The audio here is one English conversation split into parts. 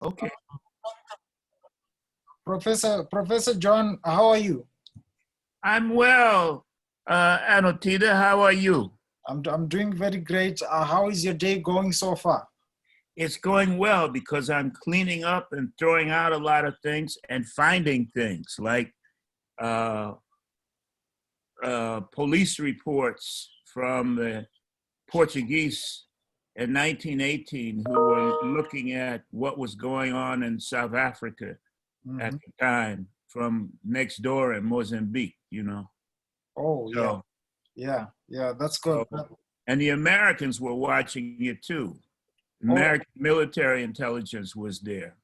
Okay. Professor John, how are you? I'm well, Anotida. How are you? I'm doing very great. How is your day going so far? It's going well because I'm cleaning up and throwing out a lot of things and finding things like uh, police reports from the Portuguese in 1918 who were looking at what was going on in South Africa at the time from next door in Mozambique, you know. Oh, yeah, So, yeah, that's good. and the Americans were watching it too. Oh, American military intelligence was there.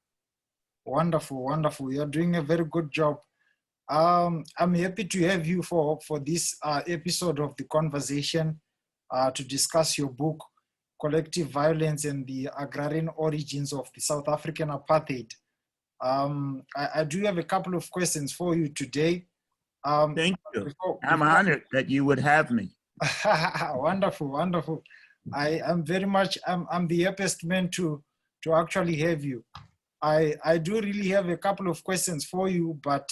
wonderful, wonderful. You're doing a very good job. I'm happy to have you for this episode of the conversation to discuss your book, Collective Violence and the Agrarian Origins of the South African Apartheid. I do have a couple of questions for you today. Thank you. I'm honored that you would have me. Wonderful, wonderful. I'm very much, I'm the happiest man to actually have you. I do really have a couple of questions for you, but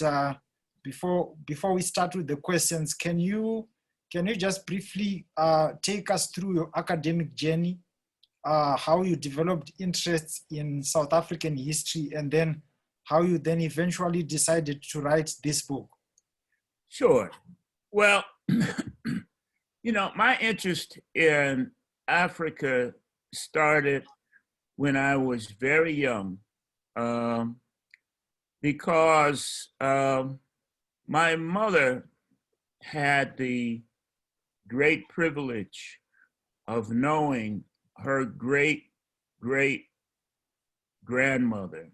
before we start with the questions, can you just briefly take us through your academic journey, how you developed interests in South African history, and then how you then eventually decided to write this book? Sure. Well, you know, my interest in Africa started when I was very young, because my mother had the great privilege of knowing her great great grandmother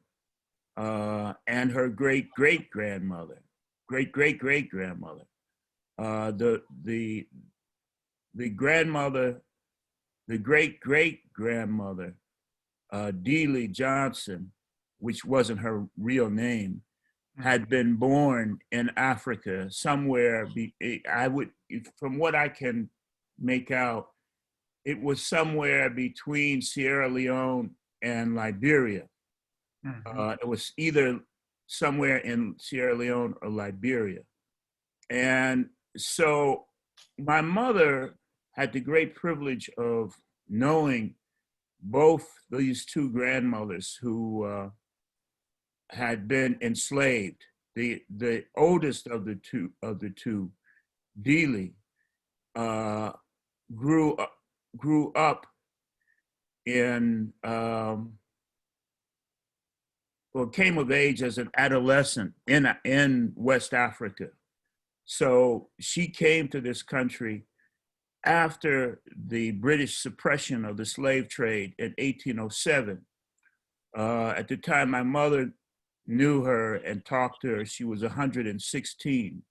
and her great great grandmother, great great great grandmother. The grandmother, the great great grandmother, Dealey Johnson, which wasn't her real name, had been born in Africa somewhere. From what I can make out, it was somewhere between Sierra Leone and Liberia. It was either somewhere in Sierra Leone or Liberia. And so my mother had the great privilege of knowing both these two grandmothers who had been enslaved. The oldest of the two, Dealey, grew up in came of age as an adolescent in West Africa. So she came to this country after the British suppression of the slave trade in 1807. At the time my mother knew her and talked to her, she was 116.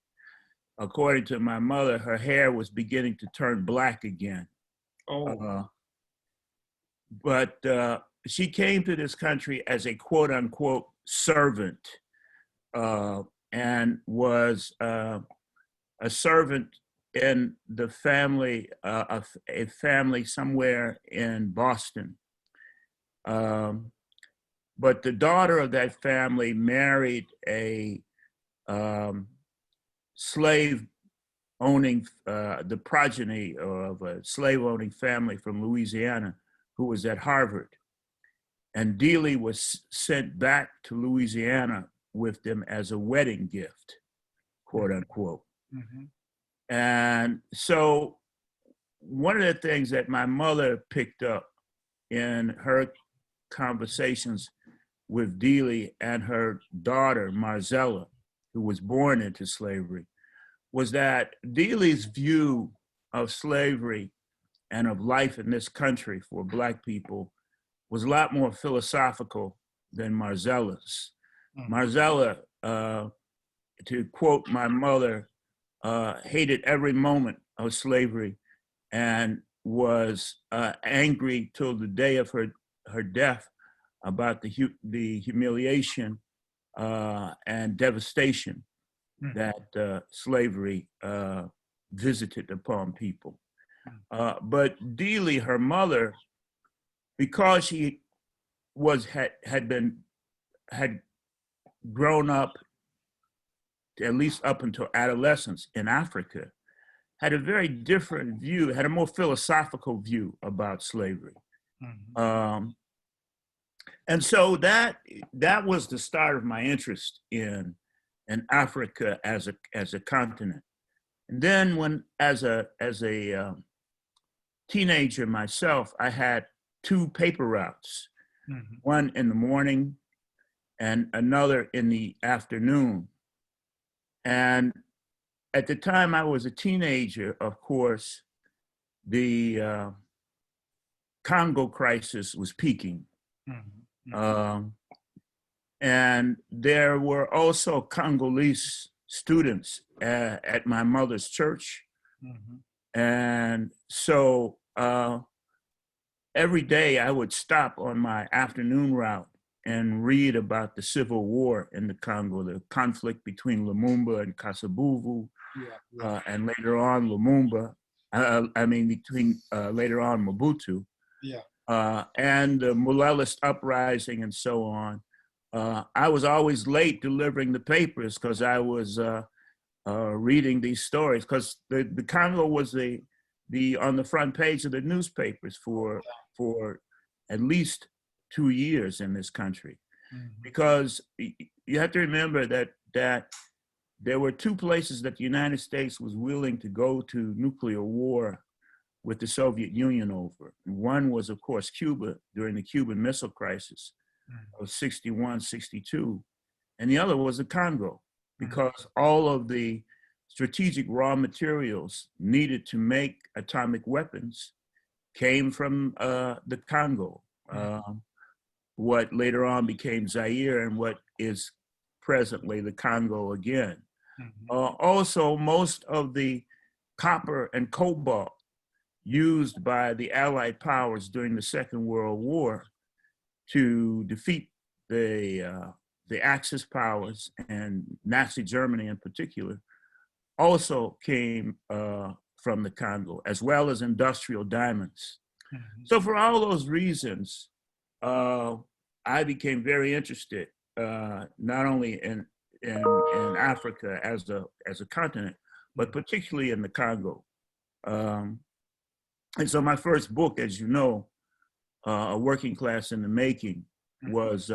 According to my mother, her hair was beginning to turn black again. But she came to this country as a quote unquote servant, and was a servant in the family, a family somewhere in Boston. But the daughter of that family married a slave owning, the progeny of a slave owning family from Louisiana who was at Harvard. And Dealey was sent back to Louisiana with them as a wedding gift, quote unquote. And so one of the things that my mother picked up in her conversations with Dealey and her daughter, Marzella, who was born into slavery, was that Dealey's view of slavery and of life in this country for Black people was a lot more philosophical than Marzella's. Marzella, to quote my mother, hated every moment of slavery and was angry till the day of her death about the humiliation and devastation that slavery visited upon people. But Dealey, her mother, because she had been had grown up, at least up until adolescence in Africa, had a very different view, had a more philosophical view about slavery. And so that was the start of my interest in Africa as a continent. And then when, as a teenager myself, I had two paper routes, one in the morning and another in the afternoon. And at the time I was a teenager, of course, the Congo crisis was peaking. And there were also Congolese students at my mother's church. And so every day I would stop on my afternoon route and read about the civil war in the Congo, the conflict between Lumumba and Kasavubu, and later on Lumumba, later on Mobutu, and the Mulelist uprising and so on. I was always late delivering the papers because I was reading these stories, because the Congo was on the front page of the newspapers for at least 2 years in this country. Because you have to remember that there were two places that the United States was willing to go to nuclear war with the Soviet Union over. One was, of course, Cuba during the Cuban Missile Crisis of 61, 62. And the other was the Congo, because all of the strategic raw materials needed to make atomic weapons came from the Congo, what later on became Zaire and what is presently the Congo again. Also, most of the copper and cobalt used by the Allied powers during the Second World War to defeat the Axis powers and Nazi Germany in particular also came from the Congo, as well as industrial diamonds. So for all those reasons, I became very interested, not only in Africa as a continent, but particularly in the Congo. And so my first book, as you know, A Working Class in the Making, was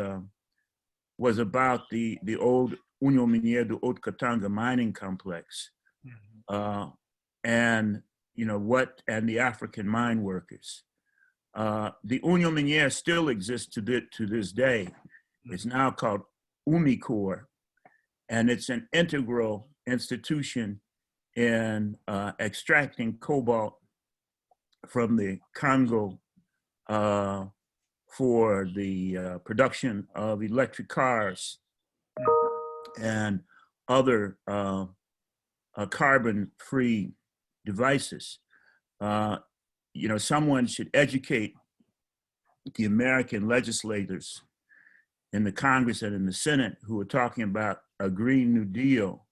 about the old Union Minière de Haute-Katanga mining complex, and the African mine workers. The Union Minière still exists to this day. It's now called UMICOR, and it's an integral institution in extracting cobalt from the Congo for the production of electric cars and other carbon-free devices. Someone should educate the American legislators in the Congress and in the Senate who are talking about a Green New Deal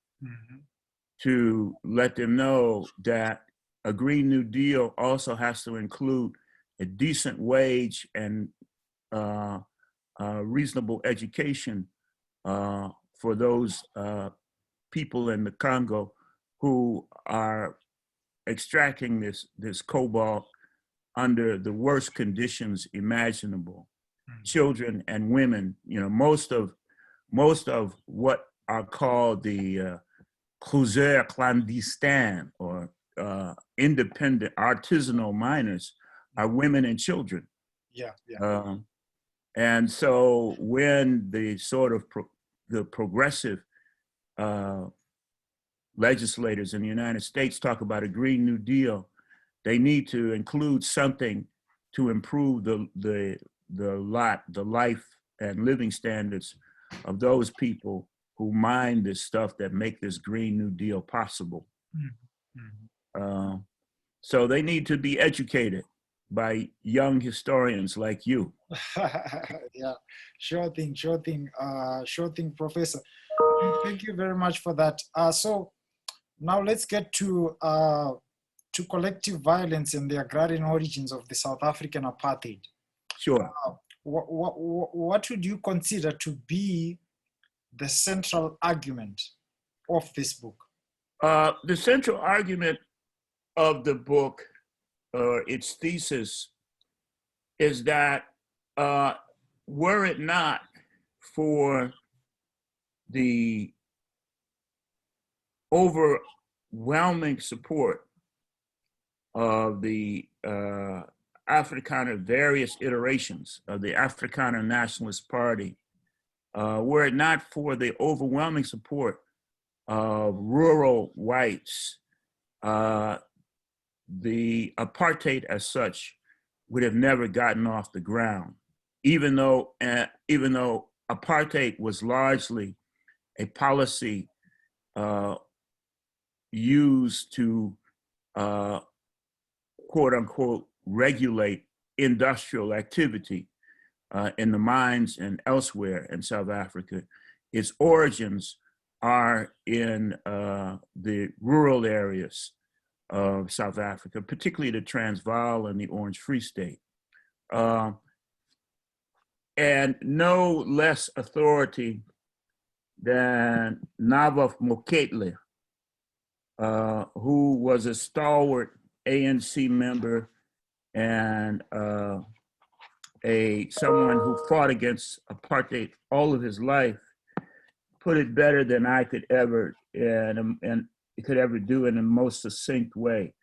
to let them know that a Green New Deal also has to include a decent wage and reasonable education for those people in the Congo who are extracting this cobalt under the worst conditions imaginable. Children and women, most of what are called the creuseurs clandestins, or independent artisanal miners, are women and children. And so when the sort of the progressive legislators in the United States talk about a Green New Deal, they need to include something to improve the life and living standards of those people who mine this stuff that make this Green New Deal possible. So they need to be educated by young historians like you. Yeah, sure thing, Professor. Thank you very much for that. So now let's get to collective violence and the agrarian origins of the South African apartheid. Sure. what would you consider to be the central argument of this book? The central argument of the book, its thesis, is that were it not for the overwhelming support of the Afrikaner, various iterations of the Afrikaner Nationalist Party, were it not for the overwhelming support of rural whites, the apartheid as such would have never gotten off the ground, even though apartheid was largely a policy used to quote unquote regulate industrial activity in the mines and elsewhere in South Africa. Its origins are in the rural areas of South Africa, particularly the Transvaal and the Orange Free State. And no less authority than Nabaf Moketli, who was a stalwart ANC member and someone who fought against apartheid all of his life, put it better than I could ever do in the most succinct way.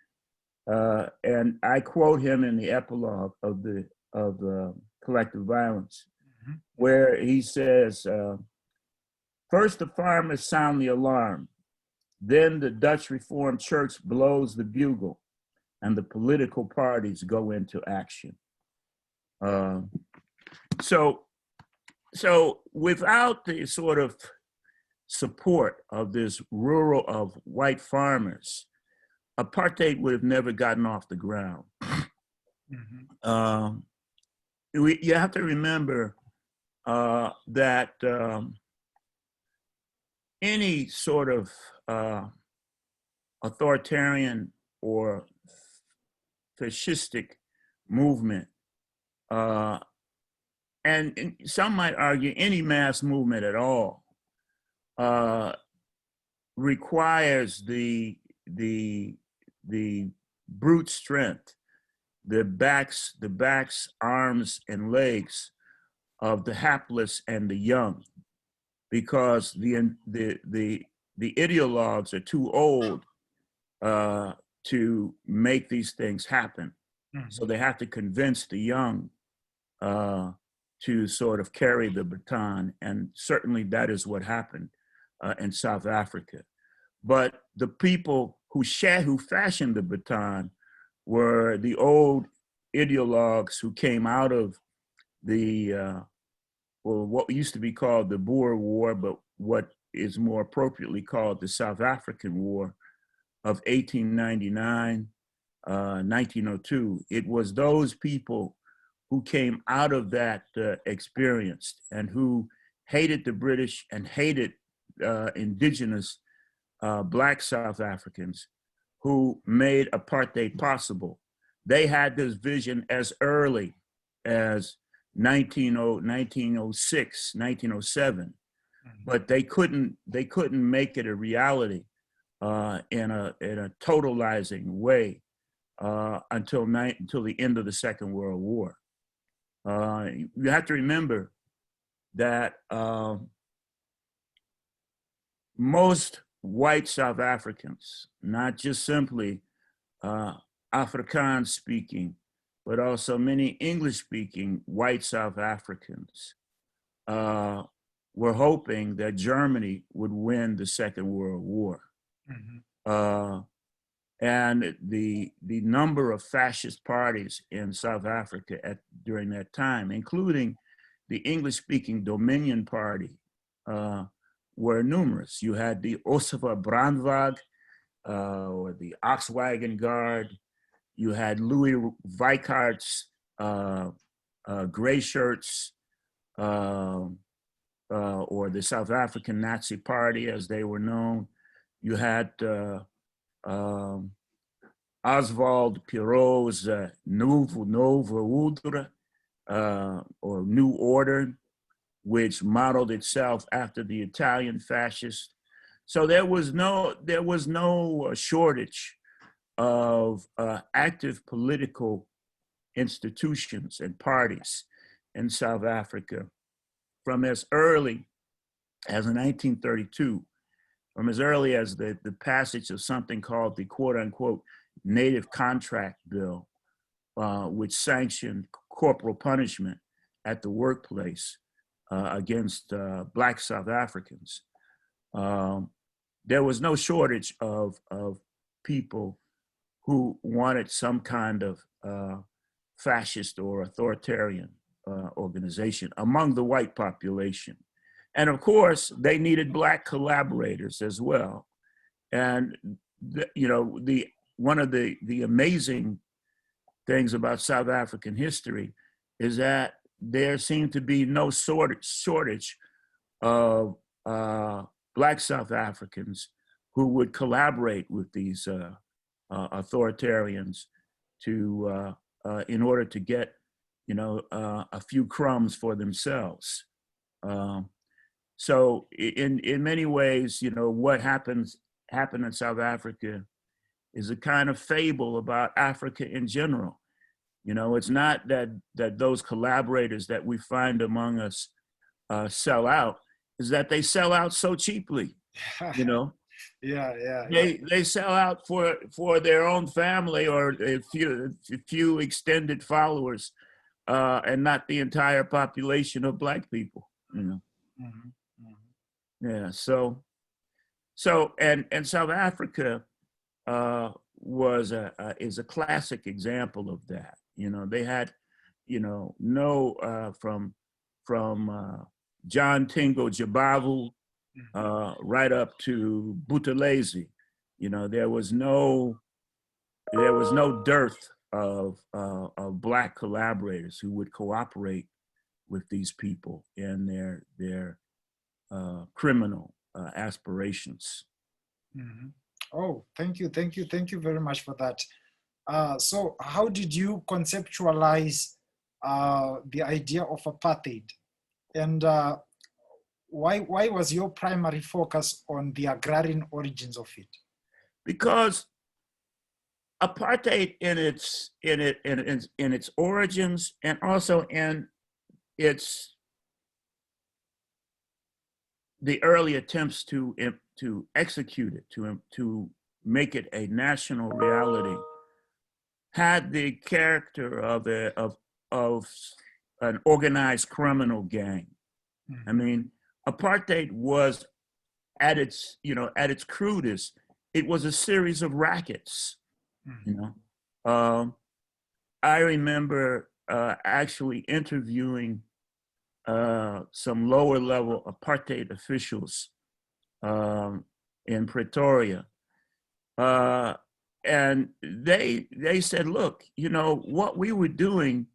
And I quote him in the epilogue of Collective Violence, where he says, first the farmers sound the alarm, then the Dutch Reformed Church blows the bugle, and the political parties go into action. So without the sort of support of this of white farmers, apartheid would have never gotten off the ground. You have to remember that any sort of authoritarian or fascistic movement, and some might argue any mass movement at all, requires the brute strength, the backs, arms, and legs of the hapless and the young, because the ideologues are too old to make these things happen. So they have to convince the young to sort of carry the baton, and certainly that is what happened in South Africa. But the people who fashioned the baton were the old ideologues who came out of the what used to be called the Boer War, but what is more appropriately called the South African War of 1899, 1902. It was those people who came out of that experience and who hated the British and hated indigenous Black South Africans who made apartheid possible. They had this vision as early as 1906, 1907, but they couldn't make it a reality in a totalizing way until the end of the Second World War. You have to remember that most white South Africans, not just simply Afrikaans speaking, but also many English speaking white South Africans were hoping that Germany would win the Second World War. And the number of fascist parties in South Africa during that time, including the English-speaking Dominion Party, were numerous. You had the Ossewa Brandwag, or the Oxwagon Guard. You had Louis Weikart's Gray Shirts, or the South African Nazi Party, as they were known. You had Oswald Pirot's Nova Udra, or New Order, which modeled itself after the Italian fascist. So there was no shortage of active political institutions and parties in South Africa from as early as 1932, from as early as the passage of something called the quote unquote Native Contract Bill, which sanctioned corporal punishment at the workplace against Black South Africans. There was no shortage of people who wanted some kind of fascist or authoritarian organization among the white population. And of course, they needed Black collaborators as well. And one of the amazing things about South African history is that there seemed to be no shortage of Black South Africans who would collaborate with these authoritarians to in order to get a few crumbs for themselves. So in many ways, what happened in South Africa is a kind of fable about Africa in general. It's not that those collaborators that we find among us sell out, is that they sell out so cheaply, Yeah. They sell out for their own family or a few extended followers, and not the entire population of Black people. Yeah. So and South Africa is a classic example of that. They had, from John Tingo Jabavu right up to Buthelezi, there was no dearth of Black collaborators who would cooperate with these people in their criminal aspirations. Mm-hmm. Oh, thank you very much for that. So how did you conceptualize the idea of apartheid, and why was your primary focus on the agrarian origins of it? Because apartheid in its origins and also in the early attempts to execute it, to make it a national reality, had the character of an organized criminal gang. Mm-hmm. I mean, apartheid was at its crudest, it was a series of rackets. Mm-hmm. I remember actually interviewing some lower level apartheid officials in Pretoria. And they said, look, what we were doing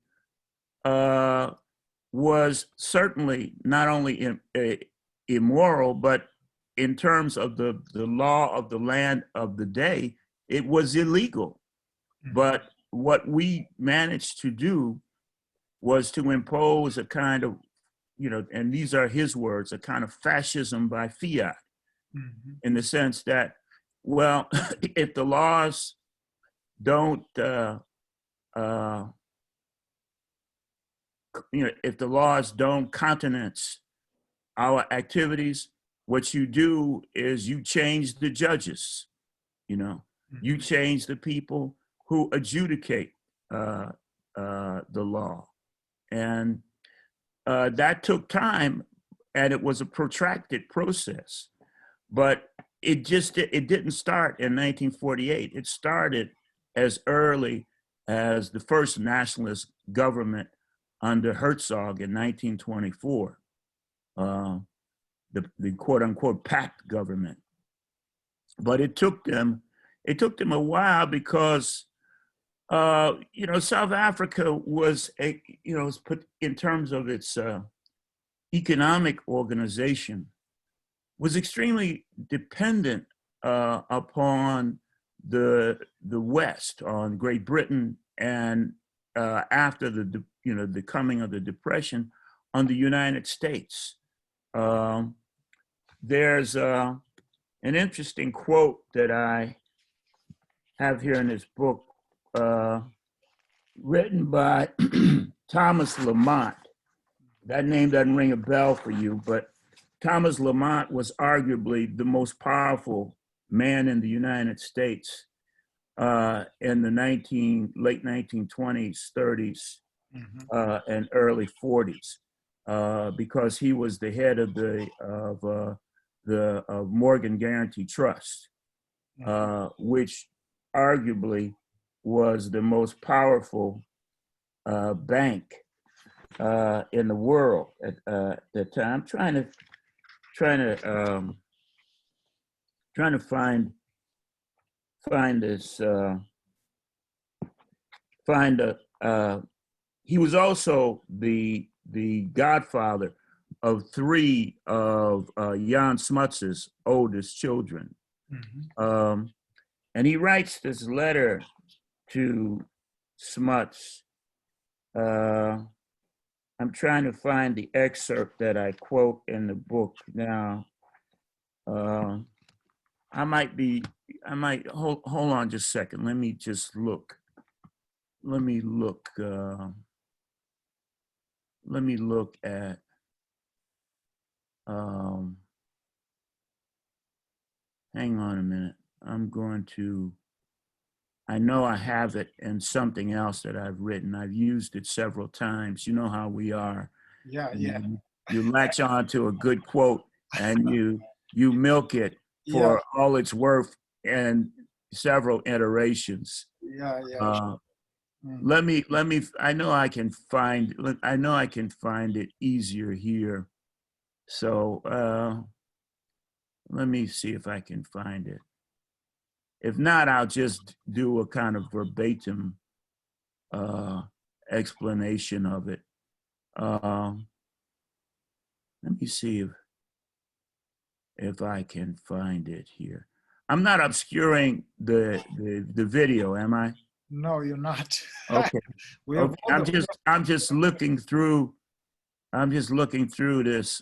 was certainly not only immoral, but in terms of the law of the land of the day, it was illegal. Mm-hmm. But what we managed to do was to impose a kind of, and these are his words, a kind of fascism by fiat. Mm-hmm. In the sense that, well, if the laws don't, if the laws don't countenance our activities, what you do is you change the judges, mm-hmm. You change the people who adjudicate the law. And that took time, and it was a protracted process. But it didn't start in 1948. It started as early as the first nationalist government under Herzog in 1924, the quote unquote pact government. But it took them a while because South Africa was was put in terms of its economic organization, was extremely dependent upon the West, on Great Britain, and after the the coming of the Depression on the United States. There's an interesting quote that I have here in this book, written by Thomas Lamont. That name doesn't ring a bell for you, but Thomas Lamont was arguably the most powerful man in the United States in the late 1920s, 30s, and early 40s, because he was the head of the Morgan Guaranty Trust, which arguably was the most powerful bank in the world at that time. I'm trying to find this. He was also the godfather of three of Jan Smuts's oldest children. And he writes this letter to Smuts. I'm trying to find the excerpt that I quote in the book now. I might hold on just a second. Let me just look. Let me look at hang on a minute. I know I have it in something else that I've written. I've used it several times. You know how we are. Yeah. You latch on to a good quote and you milk it for all it's worth and several iterations. Let me, I know I can find it easier here. So let me see if I can find it. If not, I'll just do a kind of verbatim explanation of it. Let me see if I can find it here. I'm not obscuring the video, am I? No, you're not. Okay. I'm just looking through this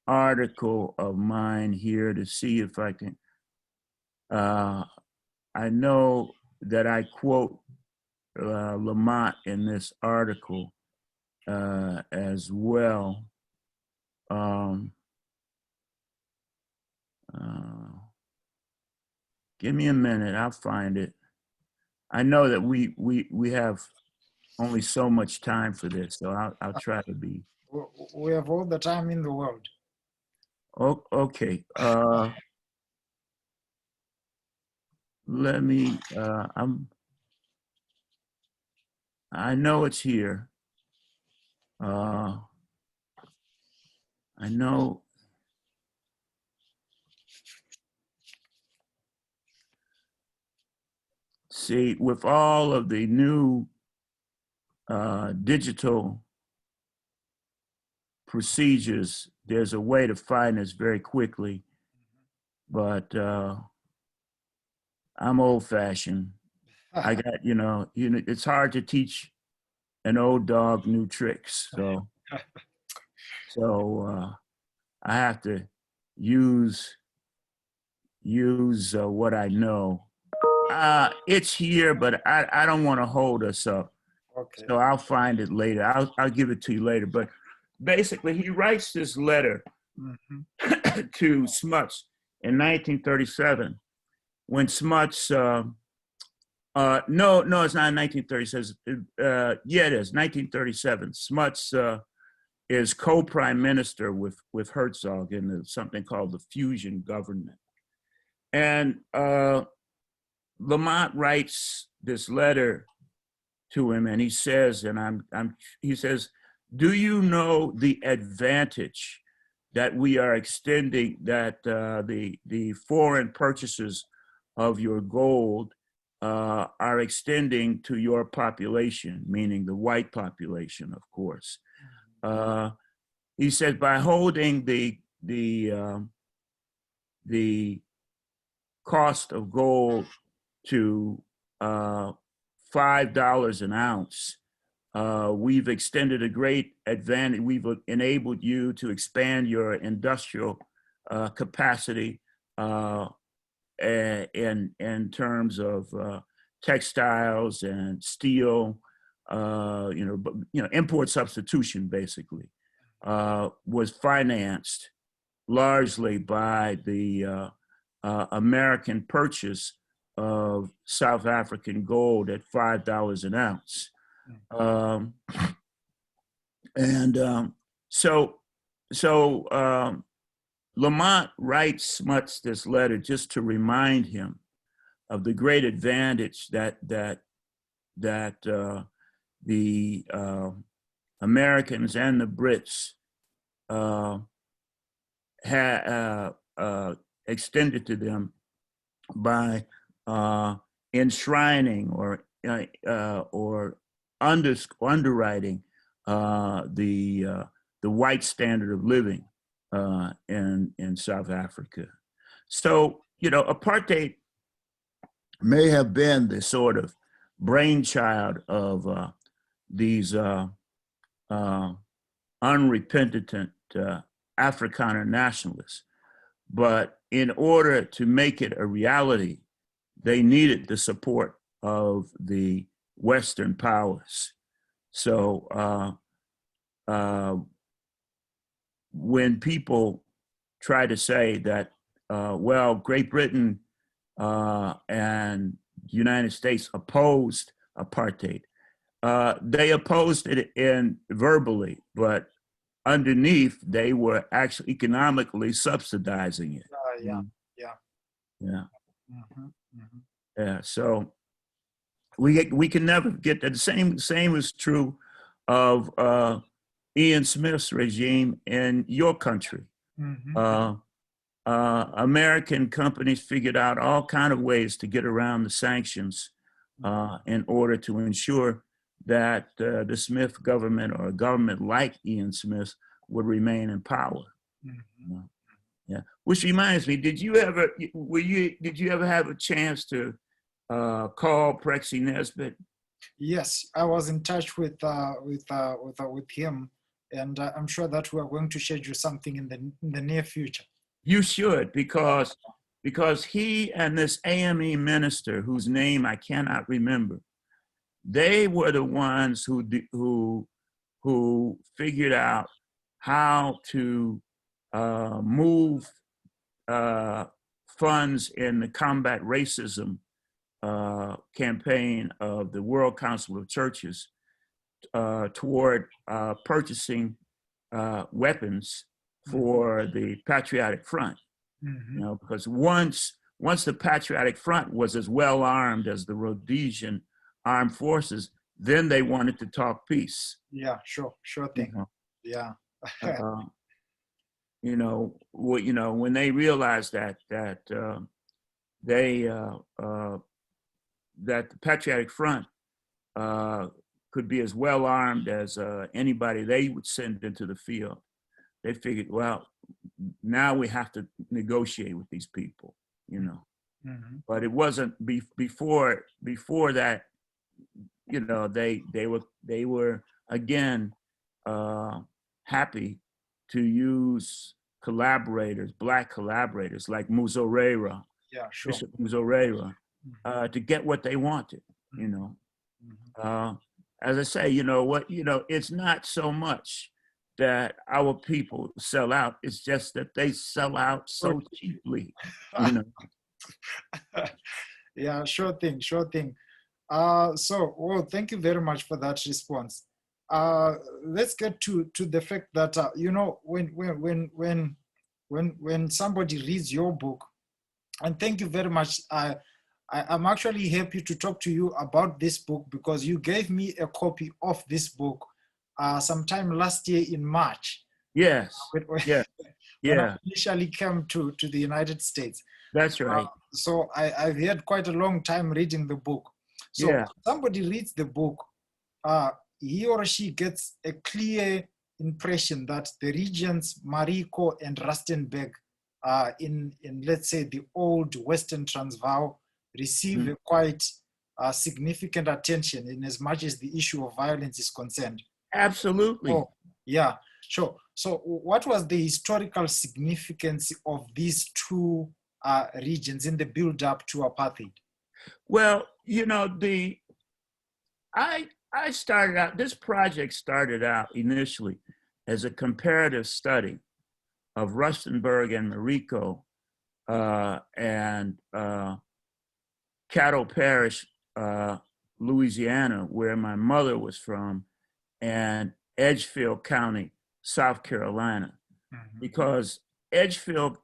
article of mine here to see if I can. I know that I quote Lamont in this article as well. Give me a minute, I'll find it. I know that we have only so much time for this, so I'll try to be. We have all the time in the world. Oh, okay. Let me. I know it's here. I know. See, with all of the new digital procedures, there's a way to find this very quickly, but I'm old-fashioned. I got, it's hard to teach an old dog new tricks, so I have to use what I know. It's here, but I don't want to hold us up. Okay. So I'll find it later. I'll give it to you later. But basically, he writes this letter to Smuts in 1937, when Smuts. No, it's not 1937. Yeah, it is 1937. Smuts is co-prime minister with Herzog in something called the fusion government, and Lamont writes this letter to him, and he says, he says, "Do you know the advantage that we are extending, that the foreign purchasers of your gold are extending to your population," meaning the white population, of course. He said, by holding the cost of gold to $5 an ounce, We've extended a great advantage. We've enabled you to expand your industrial capacity in terms of textiles and steel. Import substitution basically was financed largely by the American purchase of South African gold at $5 an ounce. So Lamont writes Smuts this letter just to remind him of the great advantage that the Americans and the Brits had extended to them by enshrining or underwriting the white standard of living in South Africa. So, apartheid may have been the sort of brainchild of these unrepentant Afrikaner nationalists. But in order to make it a reality, they needed the support of the Western powers. So when people try to say that, well, Great Britain and the United States opposed apartheid, they opposed it verbally, but underneath they were actually economically subsidizing it. Yeah. Mm-hmm. Yeah. So we can never get that. The same is true of Ian Smith's regime in your country. Mm-hmm. American companies figured out all kinds of ways to get around the sanctions in order to ensure that the Smith government or a government like Ian Smith would remain in power. Mm-hmm. Yeah. Which reminds me, did you ever have a chance to call Prexy Nesbitt? Yes, I was in touch with him, and I'm sure that we are going to schedule something in the near future. You should, because he and this AME minister, whose name I cannot remember, they were the ones who figured out how to move funds in the combat racism campaign of the World Council of Churches toward purchasing weapons for the Patriotic Front. Mm-hmm. Because once the Patriotic Front was as well armed as the Rhodesian armed forces, then they wanted to talk peace. Yeah, sure thing. Yeah. When they realized that the Patriotic Front could be as well armed as anybody they would send into the field, they figured, well, now we have to negotiate with these people, Mm-hmm. But it wasn't before that. They were again happy to use Black collaborators like Muzorewa, Bishop Muzorewa, to get what they wanted. Mm-hmm. As I say, it's not so much that our people sell out; it's just that they sell out so cheaply. Yeah, sure thing. Well, thank you very much for that response. Let's get to the fact that when somebody reads your book, and thank you very much. I'm actually happy to talk to you about this book because you gave me a copy of this book sometime last year in March. Yes. When I initially came to the United States. That's right. So I've had quite a long time reading the book. So somebody reads the book, he or she gets a clear impression that the regions Mariko and Rustenburg in let's say the old Western Transvaal receive a quite significant attention in as much as the issue of violence is concerned. Absolutely. Oh, yeah, sure. So what was the historical significance of these two regions in the build-up to apartheid? Well, you know, I started out, this project started out initially as a comparative study of Rustenburg and Marico and Caddo Parish, Louisiana, where my mother was from, and Edgefield County, South Carolina, because Edgefield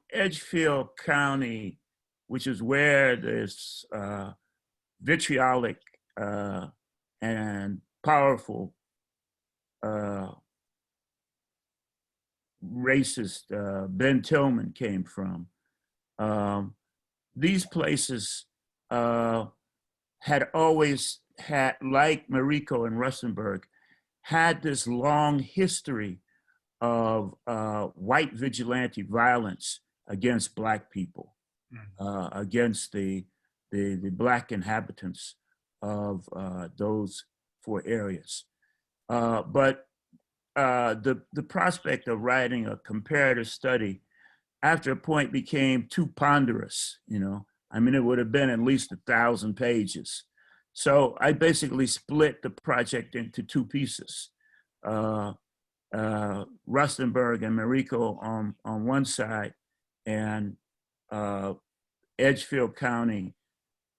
County, which is where this vitriolic and powerful racist Ben Tillman came from. These places had always had, like Marico and Rustenburg, had this long history of white vigilante violence against Black people, against the Black inhabitants of those four areas. But the prospect of writing a comparative study after a point became too ponderous, you know. I mean, it would have been at least 1,000 pages. So I basically split the project into two pieces. Rustenburg and Marico on one side, and Edgefield County,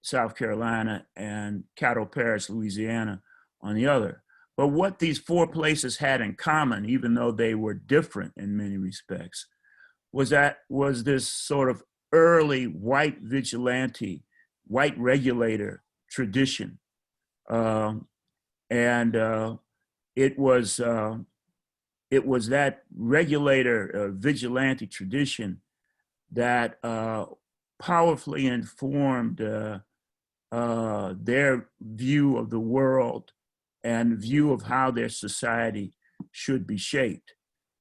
South Carolina, and Caddo Parish, Louisiana on the other. But what these four places had in common, even though they were different in many respects, was this sort of early white vigilante, white regulator tradition. It was that regulator vigilante tradition that powerfully informed their view of the world and view of how their society should be shaped.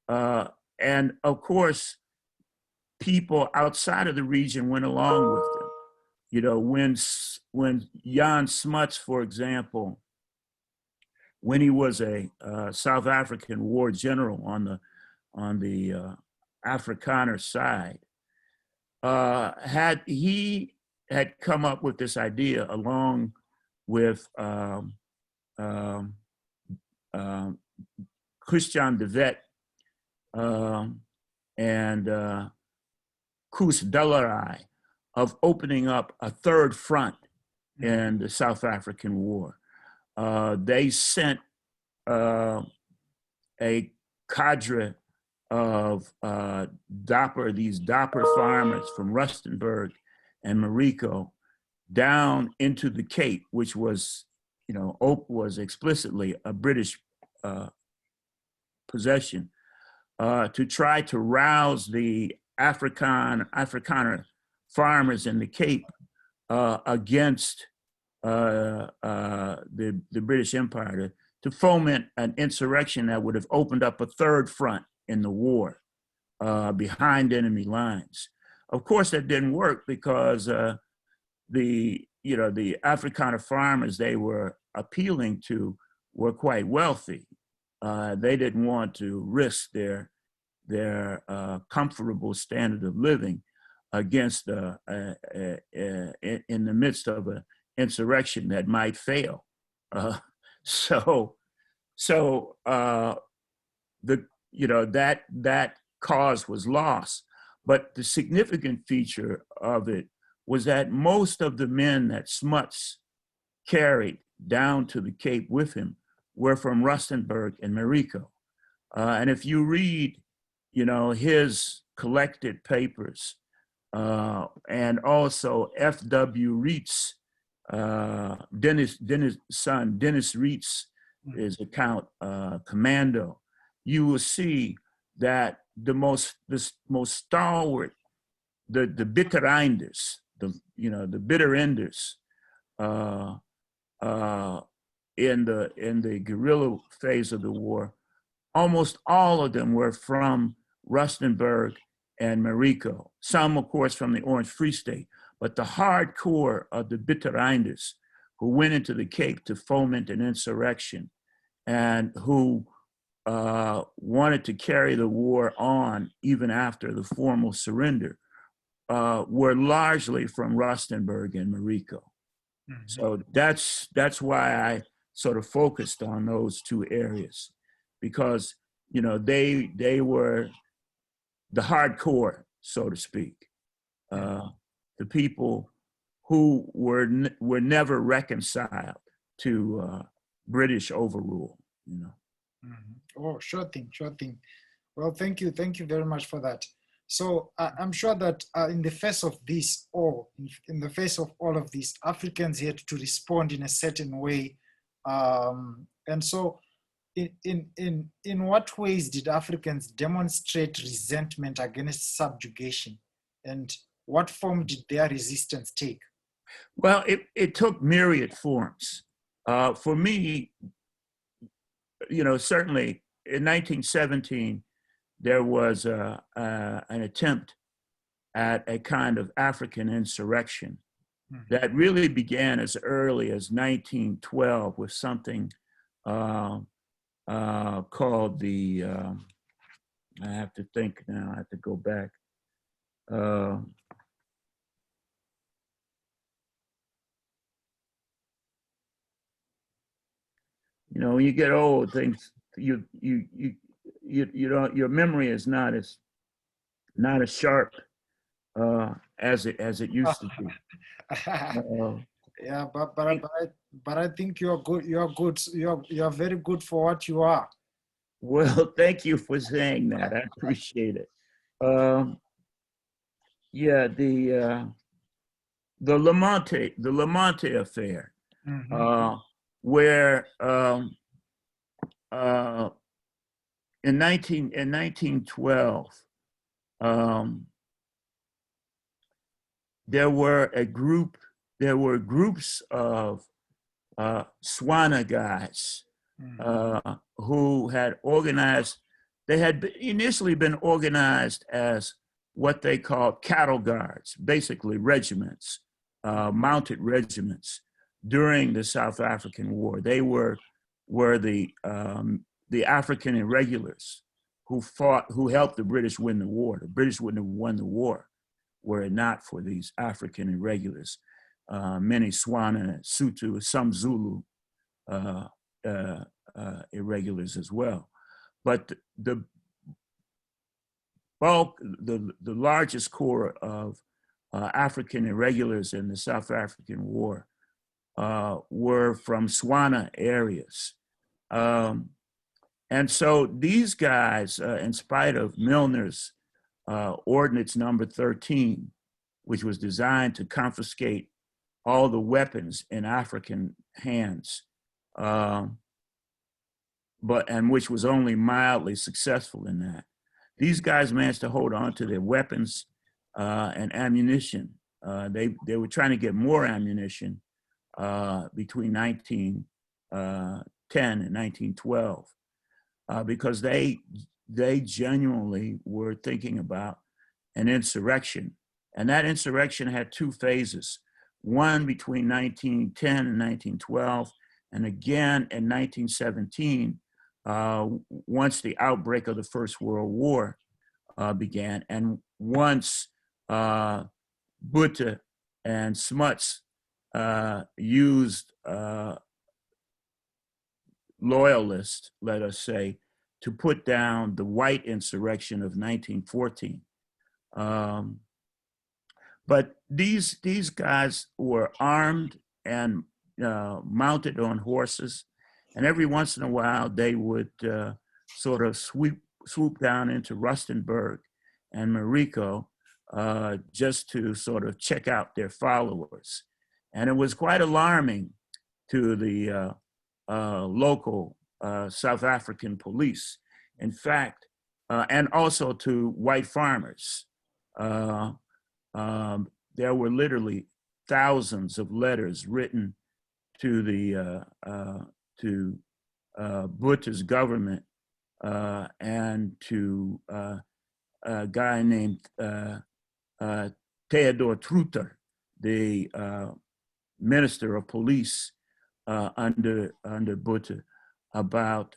And of course, people outside of the region went along with them. You know, when Jan Smuts, for example, when he was a South African war general on the Afrikaner side, he had come up with this idea along with Christian de Wet and Koos Delaray of opening up a third front in the South African War. They sent a cadre of these Dapper farmers from Rustenburg and Marico down into the Cape, which was, you know, was explicitly a British possession, to try to rouse the Afrikaner farmers in the Cape against the British Empire, to foment an insurrection that would have opened up a third front in the war behind enemy lines. Of course, that didn't work because the Afrikaner farmers they were appealing to were quite wealthy. They didn't want to risk their comfortable standard of living against in the midst of an insurrection that might fail. That cause was lost. But the significant feature of it was that most of the men that Smuts carried down to the Cape with him were from Rustenburg and Marico. And if you read, you know, his collected papers, and also F.W. Reed's, Dennis' son, Dennis Reed's, his account, Commando, you will see that the most stalwart, the bitter enders, the bitter enders in the guerrilla phase of the war, almost all of them were from Rustenburg and Marico. Some, of course, from the Orange Free State, but the hardcore of the bitter enders who went into the Cape to foment an insurrection and who wanted to carry the war on even after the formal surrender were largely from Rustenburg and Marico. Mm-hmm. So that's why I sort of focused on those two areas, because they were the hardcore, so to speak, the people who were never reconciled to British overrule. Mm-hmm. Oh, sure thing. Well, thank you very much for that. So I'm sure that in the face of this, or in the face of all of this, Africans had to respond in a certain way. And so in what ways did Africans demonstrate resentment against subjugation? And what form did their resistance take? Well, it took myriad forms. For me, certainly in 1917, there was an attempt at a kind of African insurrection that really began as early as 1912 with something called the, I have to think now, I have to go back. When you get old, things you don't, your memory is not as sharp as it used to be. Yeah, but I think you're good. You're very good for what you are. Well, thank you for saying that. I appreciate it. Yeah, the Lamont affair, where in 1912, there were groups of Swana guys who had organized. They had initially been organized as what they called cattle guards, basically regiments, mounted regiments during the South African War. They were the African irregulars who helped the British win the war. The British wouldn't have won the war were it not for these African irregulars. Many Swana, Sutu, some Zulu irregulars as well. But the bulk, the largest core of African irregulars in the South African War were from Swana areas. And so these guys, in spite of Milner's Ordinance number 13, which was designed to confiscate all the weapons in African hands, and which was only mildly successful in that. These guys managed to hold on to their weapons and ammunition. They were trying to get more ammunition between 1910 and 1912 because they genuinely were thinking about an insurrection. And that insurrection had two phases, one between 1910 and 1912, and again in 1917, once the outbreak of the First World War began, and once Botha and Smuts used loyalists, let us say, to put down the white insurrection of 1914. But these guys were armed and mounted on horses, and every once in a while they would sort of swoop down into Rustenburg and Marico just to sort of check out their followers. And it was quite alarming to the local South African police, in fact, and also to white farmers. There were literally thousands of letters written to the Botha's government and to a guy named Theodore Truter, the minister of police under Botha about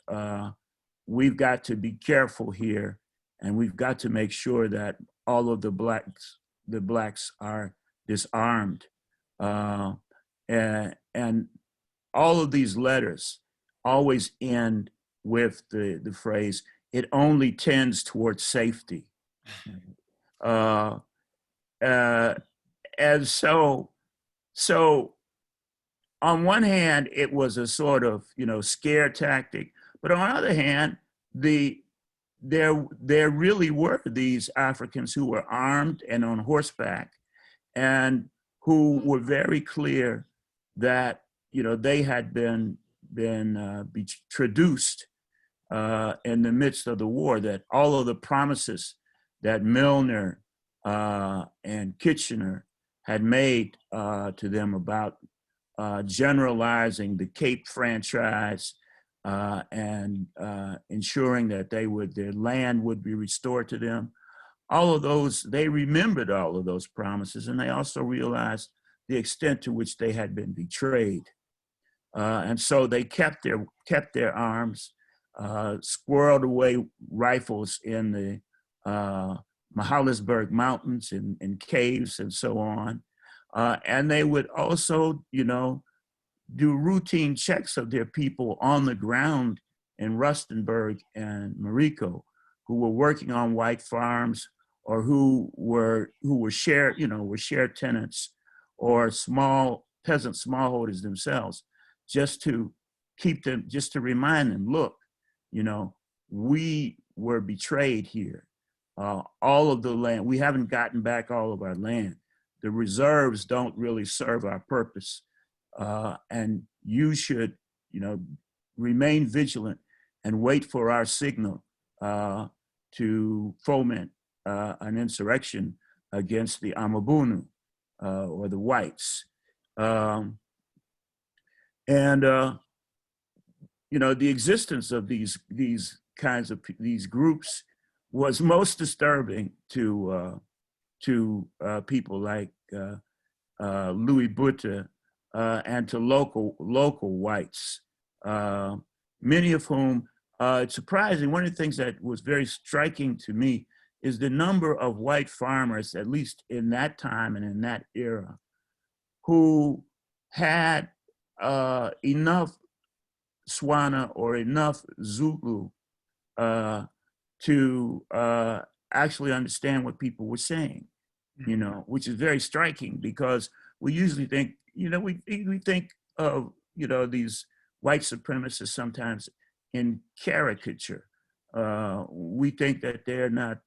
we've got to be careful here, and we've got to make sure that all of the blacks are disarmed. And all of these letters always end with the phrase, "It only tends towards safety." Uh, and so on one hand, it was a sort of, scare tactic, but on the other hand, there really were these Africans who were armed and on horseback, and who were very clear that they had been traduced in the midst of the war. That all of the promises that Milner and Kitchener had made to them about generalizing the Cape franchise and ensuring that their land would be restored to them. All of those, they remembered all of those promises, and they also realized the extent to which they had been betrayed. And so they kept their arms, squirreled away rifles in the Mahalisburg Mountains, in caves and so on. And they would also, do routine checks of their people on the ground in Rustenburg and Marico, who were working on white farms, or who were shared tenants, or small peasant smallholders themselves, just to remind them, look, we were betrayed here. All of the land, we haven't gotten back all of our land. The reserves don't really serve our purpose. And you should, remain vigilant and wait for our signal to foment an insurrection against the Amabunu, or the whites. The existence of these groups was most disturbing to people like Louis Botha and to local whites, many of whom, it's surprising, one of the things that was very striking to me is the number of white farmers, at least in that time and in that era, who had enough Swana or enough Zulu to actually understand what people were saying, which is very striking, because we usually think, we think of, these white supremacists sometimes in caricature. We think that they're not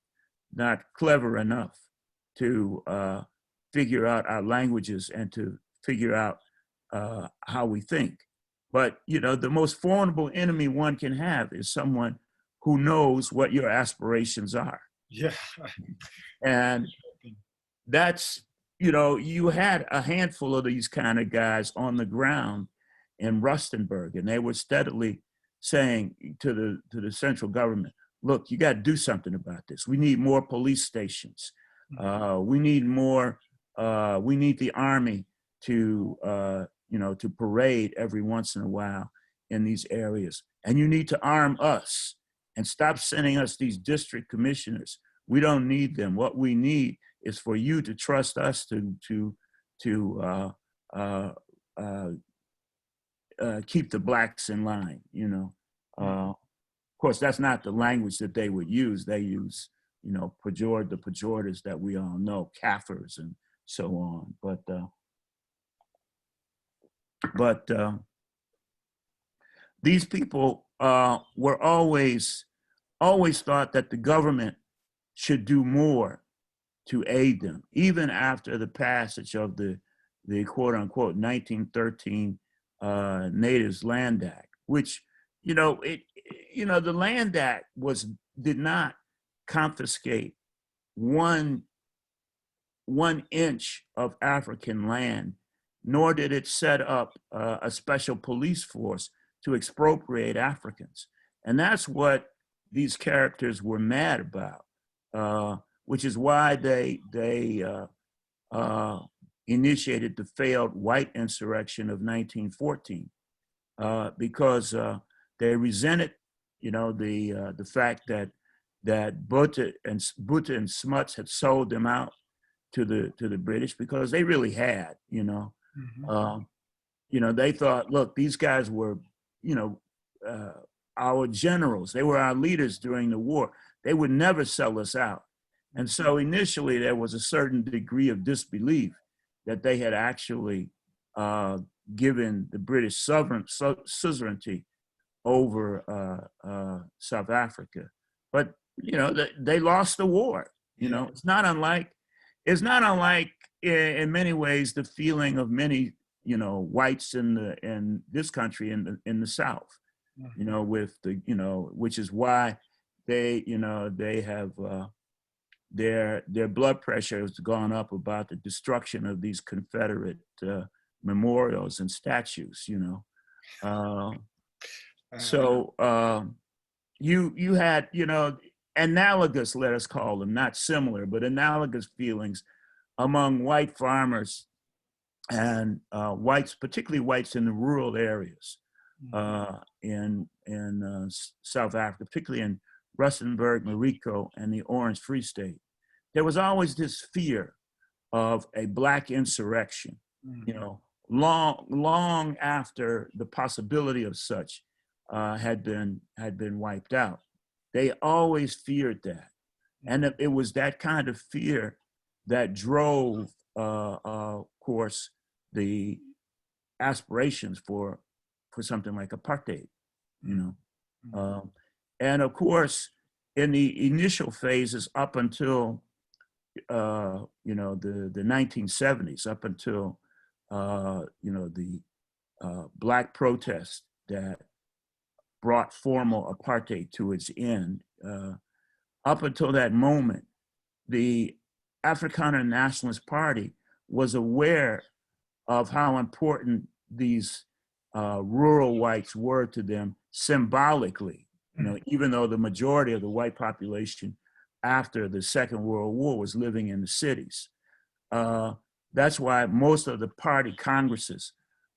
clever enough to figure out our languages and to figure out how we think. But, the most formidable enemy one can have is someone who knows what your aspirations are. Yeah. And that's, you had a handful of these kind of guys on the ground in Rustenburg, and they were steadily saying to the central government, look, you got to do something about this. We need more police stations. We need more, we need the army to, to parade every once in a while in these areas. And you need to arm us and stop sending us these district commissioners. We don't need them. What we need is for you to trust us to keep the blacks in line, Of course, that's not the language that they would use. They use, the pejoratives that we all know, Kaffirs and so on. But these people were always thought that the government should do more to aid them, even after the passage of the quote unquote 1913 Natives Land Act, which, the Land Act did not confiscate one inch of African land, nor did it set up a special police force to expropriate Africans. And that's what these characters were mad about, which is why they initiated the failed white insurrection of 1914 because they resented, the fact that Botha and Smuts had sold them out to the British, because they really had, they thought, look, these guys were, our generals. They were our leaders during the war. They would never sell us out. And so initially there was a certain degree of disbelief that they had actually given the British suzerainty over South Africa. But, they lost the war. It's not unlike in many ways the feeling of many, whites in this country in the South, with the, which is why they have their blood pressure has gone up about the destruction of these Confederate memorials and statues, So you had, analogous, let us call them, not similar, but analogous feelings among white farmers and whites, particularly whites in the rural areas in South Africa, particularly in Rustenburg, Marico, and the Orange Free State. There was always this fear of a Black insurrection, long after the possibility of such had been wiped out. They always feared that. And it was that kind of fear that drove, of course, the aspirations for something like apartheid, and of course, in the initial phases up until, the 1970s, up until, the Black protest that brought formal apartheid to its end, up until that moment, the Afrikaner Nationalist Party was aware of how important these rural whites were to them symbolically, even though the majority of the white population after the Second World War was living in the cities. That's why most of the party congresses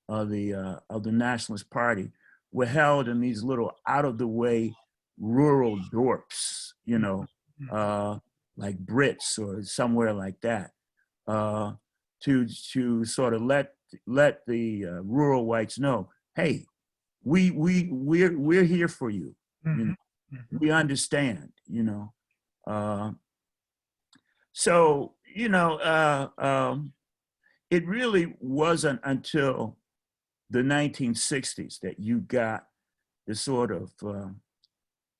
of the Nationalist Party were held in these little out-of-the-way rural dorps, like Brits or somewhere like that, to sort of let the rural whites know, hey, we're here for you. We understand. So it really wasn't until the 1960s that you got the sort of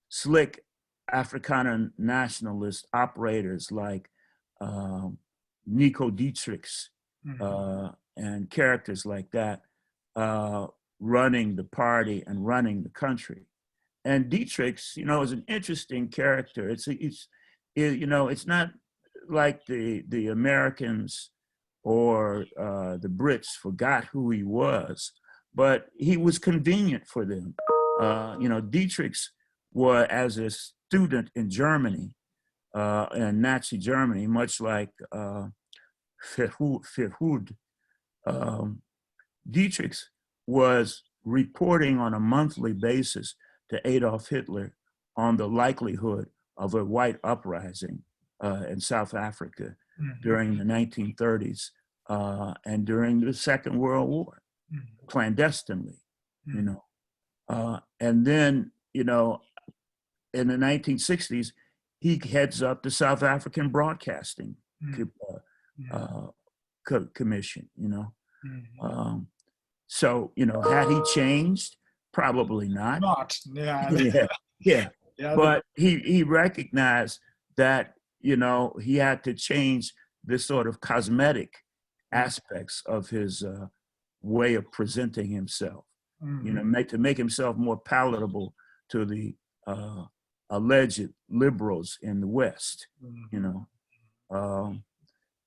slick Afrikaner nationalist operators like Nico Dietrichs and characters like that running the party and running the country. And Dietrichs, is an interesting character. It's not like the Americans or the Brits forgot who he was, but he was convenient for them. Dietrichs was, as a student in Germany, in Nazi Germany, much like Verhoeven, Dietrichs was reporting on a monthly basis to Adolf Hitler on the likelihood of a white uprising in South Africa during the 1930s and during the Second World War, clandestinely, and then, in the 1960s, he heads up the South African Broadcasting Commission, so, had he changed? Probably not. Yeah. But he recognized that, he had to change this sort of cosmetic aspects of his way of presenting himself, to make himself more palatable to the alleged liberals in the West,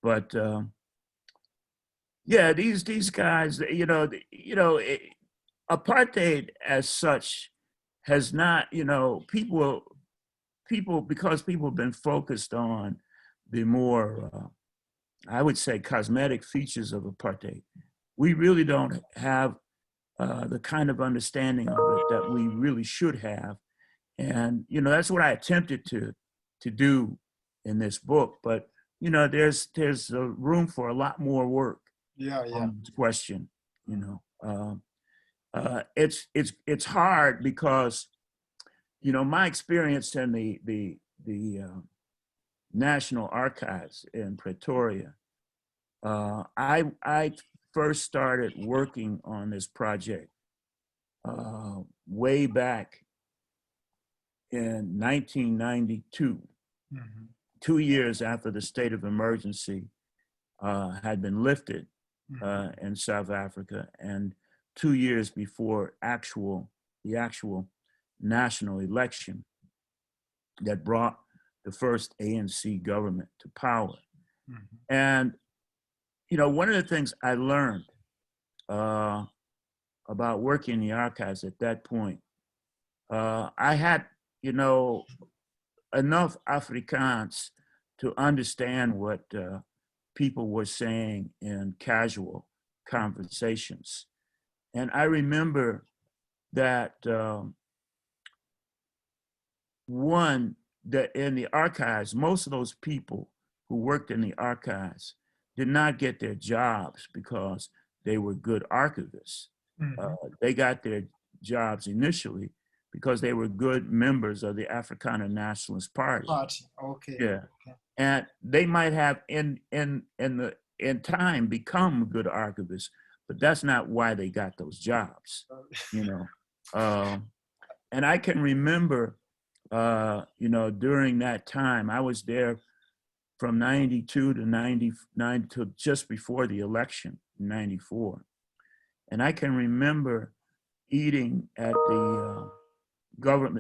but yeah, these guys, apartheid as such has not, people, because people have been focused on the more I would say, cosmetic features of apartheid. We really don't have the kind of understanding of it that we really should have. And, you know, that's what I attempted to do in this book. But, you know, there's room for a lot more work Yeah, yeah. on this question, you know. It's hard because, you know, my experience in the National Archives in Pretoria, I first started working on this project way back in 1992, Mhm. 2 years after the state of emergency had been lifted Mhm. in South Africa, and 2 years before the actual national election that brought the first ANC government to power. Mhm. And, you know, one of the things I learned uh, about working in the archives at that point, I had, you know, enough Afrikaans to understand what people were saying in casual conversations. And I remember that one, that in the archives, most of those people who worked in the archives did not get their jobs because they were good archivists. Mhm. They got their jobs initially because they were good members of the Afrikaner Nationalist Party. Party. Okay. Yeah, Okay. and they might have in time become good archivists, but that's not why they got those jobs, you know. And I can remember, you know, during that time, I was there from 92 to 99 to just before the election, 94. And I can remember eating at the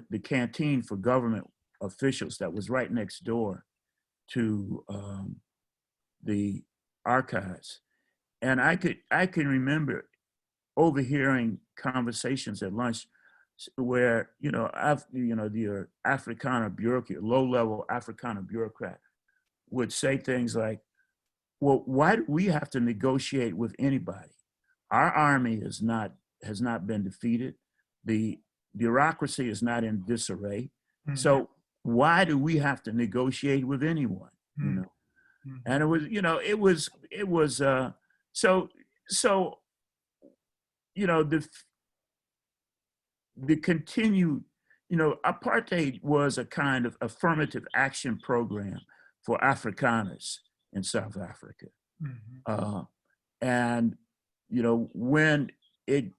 the canteen for government officials that was right next door to the archives. And I can remember overhearing conversations at lunch where, you know, the Afrikaner bureaucrat, low-level Afrikaner bureaucrat would say things like, well, why do we have to negotiate with anybody? Our army has not been defeated. The bureaucracy is not in disarray. Mhm. So why do we have to negotiate with anyone? You Mhm. know, and it was, you know, it was so so you know, the continued, you know, apartheid was a kind of affirmative action program for Afrikaners in South Africa. Mhm. Uh, and, you know, it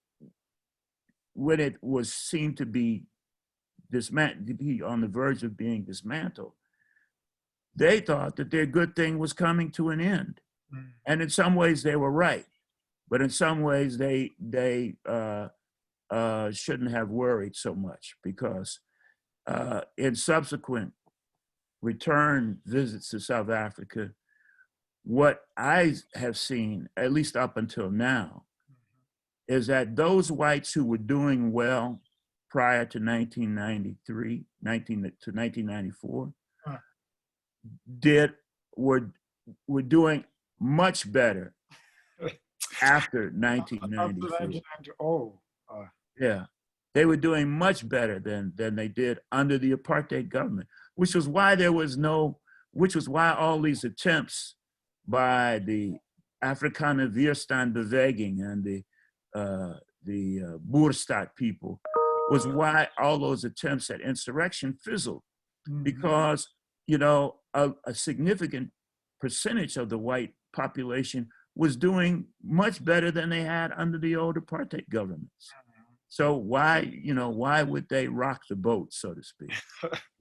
when it was seen to be dismantled, to be on the verge of being dismantled, they thought that their good thing was coming to an end. Mhm. And in some ways they were right, but in some ways they shouldn't have worried so much because in subsequent return visits to South Africa, what I have seen, at least up until now, is that those whites who were doing well prior to 1993, 1994, Ah. did were doing much better after Up to 1993. 1990. Oh. Yeah, they were doing much better than they did under the apartheid government, which was why which was why all these attempts by the Afrikaner Weerstandsbeweging and the Boerstaat people was why all those attempts at insurrection fizzled, Mhm. because, you know, a significant percentage of the white population was doing much better than they had under the old apartheid governments. So why, you know, why would they rock the boat, so to speak?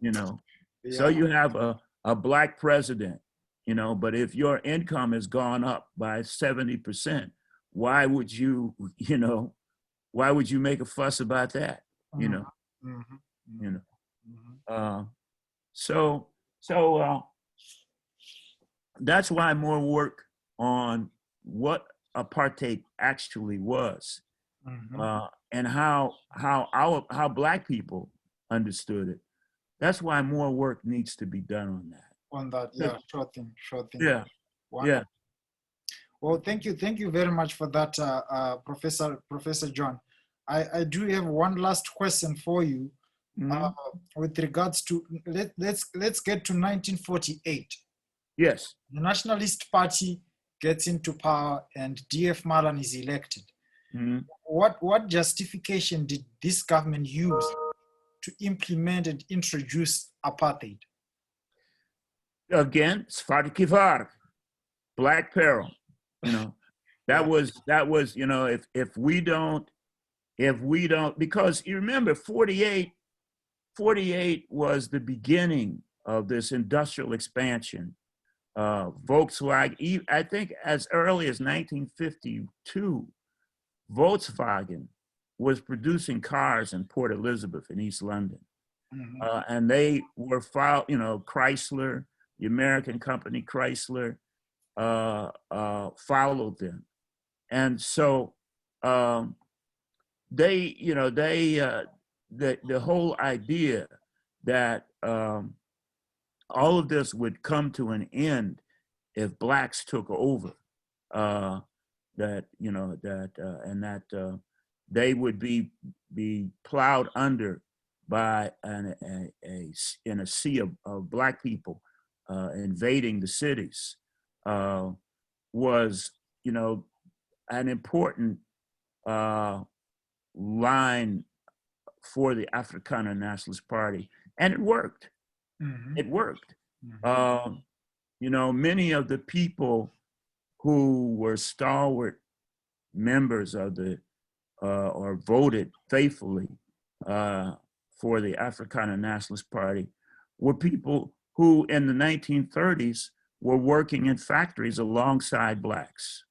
You know, so Yeah. you have a black president, you know, but if your income has gone up by 70%, why would you, you know, why would you make a fuss about that? You Mhm. know, Mhm. you Mhm. know. Mhm. Uh, so that's why more work on what apartheid actually was, Mhm. and how black people understood it. That's why more work needs to be done on that. On that, 'Cause- yeah, sure thing, sure thing. Yeah, Yeah. Well, thank you very much for that, Professor John. I do have one last question for you with regards to let's get to 1948. Yes. The Nationalist Party gets into power and D.F. Malan is elected. What justification did this government use to implement and introduce apartheid? Again, Svartikivar, black peril. You know, that was, you know, if we don't, because you remember 48 was the beginning of this industrial expansion. Volkswagen, I think as early as 1952, Volkswagen was producing cars in Port Elizabeth in East London. And they were Chrysler, the American company Chrysler, followed them. And so the whole idea that all of this would come to an end if blacks took over, they would be plowed under by in a sea of black people invading the cities, was, you know, an important line for the Afrikaner Nationalist Party, and it worked. It worked. You know, many of the people who were stalwart members of the or voted faithfully for the Afrikaner Nationalist Party were people who in the 1930s were working in factories alongside blacks,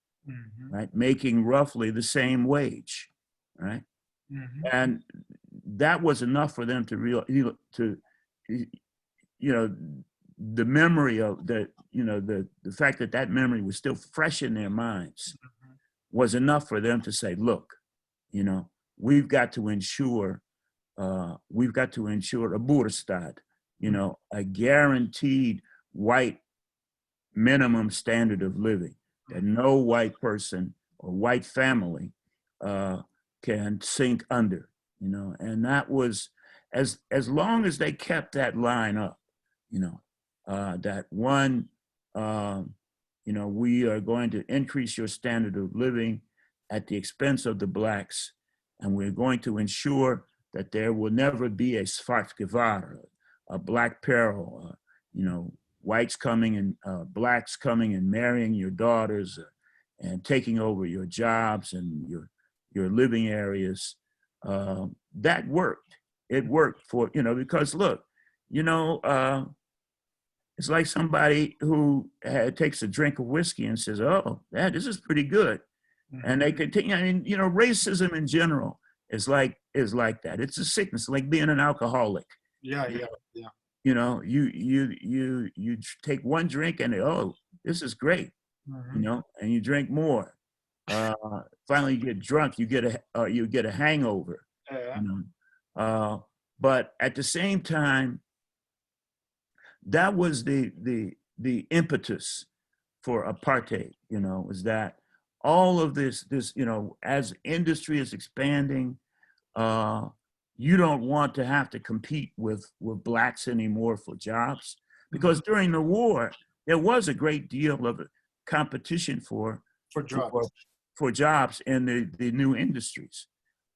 right, making roughly the same wage, right? And that was enough for them to the memory of the fact that that memory was still fresh in their minds was enough for them to say, look, you know, we've got to ensure a boerestaat, you know, a guaranteed white minimum standard of living that no white person or white family can sink under, you know. And that was, as long as they kept that line up, you know, that one, you know, we are going to increase your standard of living at the expense of the blacks, and we're going to ensure that there will never be a Svartgevaar, a black peril, you know, whites coming and blacks coming and marrying your daughters and taking over your jobs and your living areas. That worked. It worked for, you know, because look, you know, it's like somebody who takes a drink of whiskey and says, oh, this is pretty good. And they continue. I mean, you know, racism in general is like that. It's a sickness, like being an alcoholic. Yeah. You know, you take one drink and oh, this is great, you know, and you drink more. Finally, you get drunk. You get a hangover. You know, but at the same time, that was the impetus for apartheid. You know, was that all of this, you know, as industry is expanding, you don't want to have to compete with blacks anymore for jobs, because during the war, there was a great deal of competition for jobs in the new industries.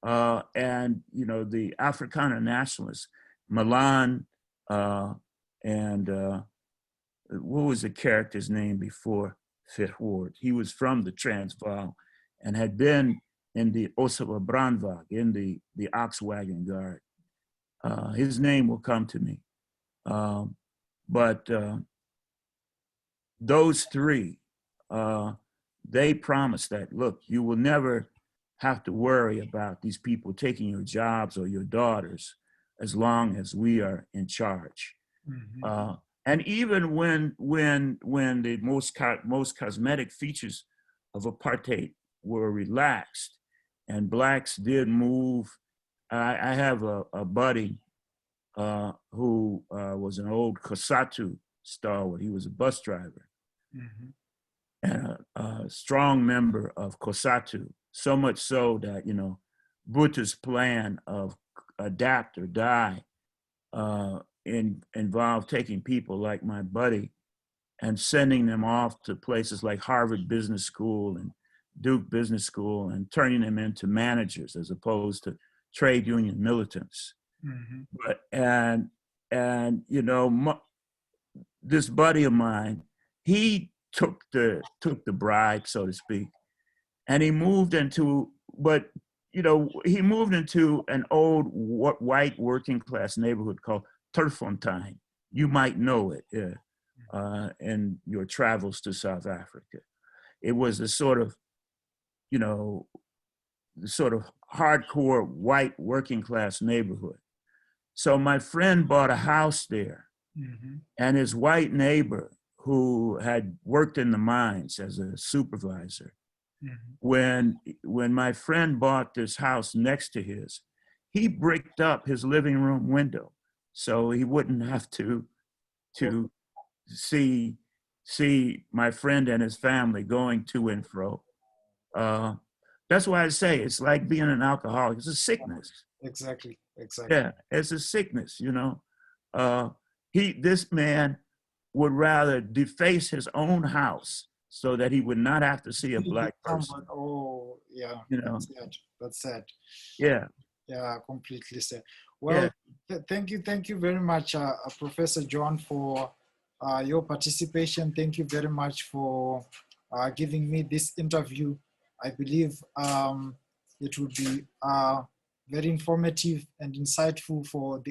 And, you know, the Afrikaner nationalists, Milan, and what was the character's name before Verwoerd? He was from the Transvaal and had been in the Ossewa Brandwag, in the ox wagon guard. His name will come to me. But those three, they promised that, look, you will never have to worry about these people taking your jobs or your daughters as long as we are in charge. And even when the most cosmetic features of apartheid were relaxed and blacks did move, I have a buddy who was an old Kosatu stalwart. He was a bus driver. and a strong member of COSATU, so much so that, you know, Botha's plan of adapt or die involved taking people like my buddy and sending them off to places like Harvard Business School and Duke Business School and turning them into managers as opposed to trade union militants. Mm-hmm. But and you know, this buddy of mine, he took the bribe, so to speak, and he moved into, but you know, he moved into an old white working class neighborhood called Turfontein. You might know it in your travels to South Africa. It was a sort of, you know, the sort of hardcore white working class neighborhood. So my friend bought a house there, Mm-hmm. and his white neighbor, who had worked in the mines as a supervisor, Mm-hmm. when my friend bought this house next to his, he bricked up his living room window so he wouldn't have to see my friend and his family going to and fro. That's why I say it's like being an alcoholic. It's a sickness. Exactly. Exactly. Yeah, it's a sickness, you know. This man would rather deface his own house so that he would not have to see a black person. Oh, yeah. You know. That's sad. That's sad. Yeah. Yeah, completely sad. Well, yeah. Thank you very much, Professor John, for your participation. Thank you very much for giving me this interview. I believe it would be very informative and insightful for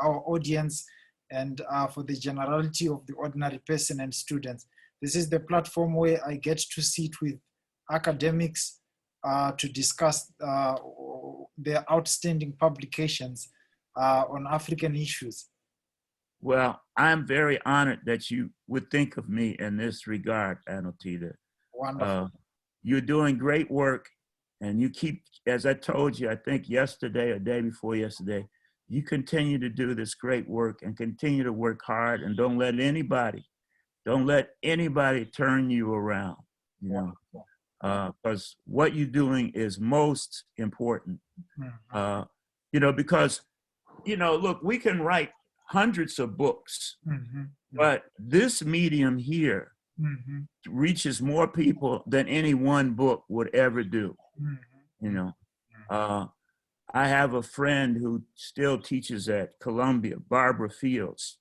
our audience and for the generality of the ordinary person and students. This is the platform where I get to sit with academics to discuss their outstanding publications on African issues. Well, I'm very honored that you would think of me in this regard, Anotita. Wonderful. You're doing great work, and you keep, as I told you, I think yesterday or day before yesterday, you continue to do this great work and continue to work hard, and don't let anybody turn you around, you know, because what you're doing is most important. Mm-hmm. You know, because, you know, look, we can write hundreds of books, Mm-hmm. but this medium here Mm-hmm. reaches more people than any one book would ever do. Mm-hmm. You know, I have a friend who still teaches at Columbia, Barbara Fields,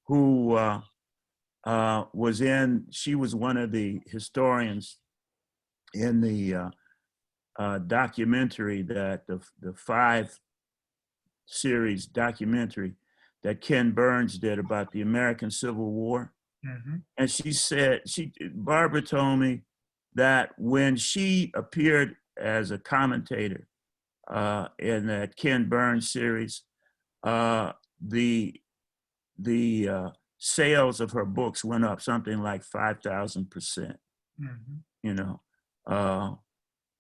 who she was one of the historians in the documentary that the 5-series documentary that Ken Burns did about the American Civil War. Mm-hmm. And she said, Barbara told me that when she appeared as a commentator in that Ken Burns series, the sales of her books went up something like 5,000%. Mm-hmm. You know,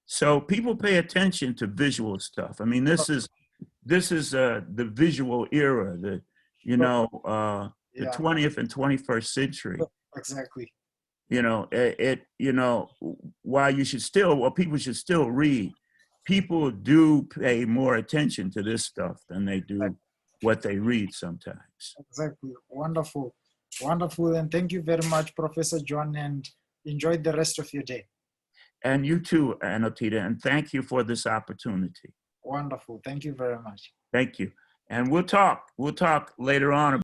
so people pay attention to visual stuff. I mean, this is the visual era, the Yeah. 20th and 21st century. Exactly. You know, while people should still read, people do pay more attention to this stuff than they do what they read sometimes. Exactly. Wonderful. Wonderful. And thank you very much, Professor John, and enjoy the rest of your day. And you too, Anotita, and thank you for this opportunity. Wonderful. Thank you very much. Thank you. And we'll talk later on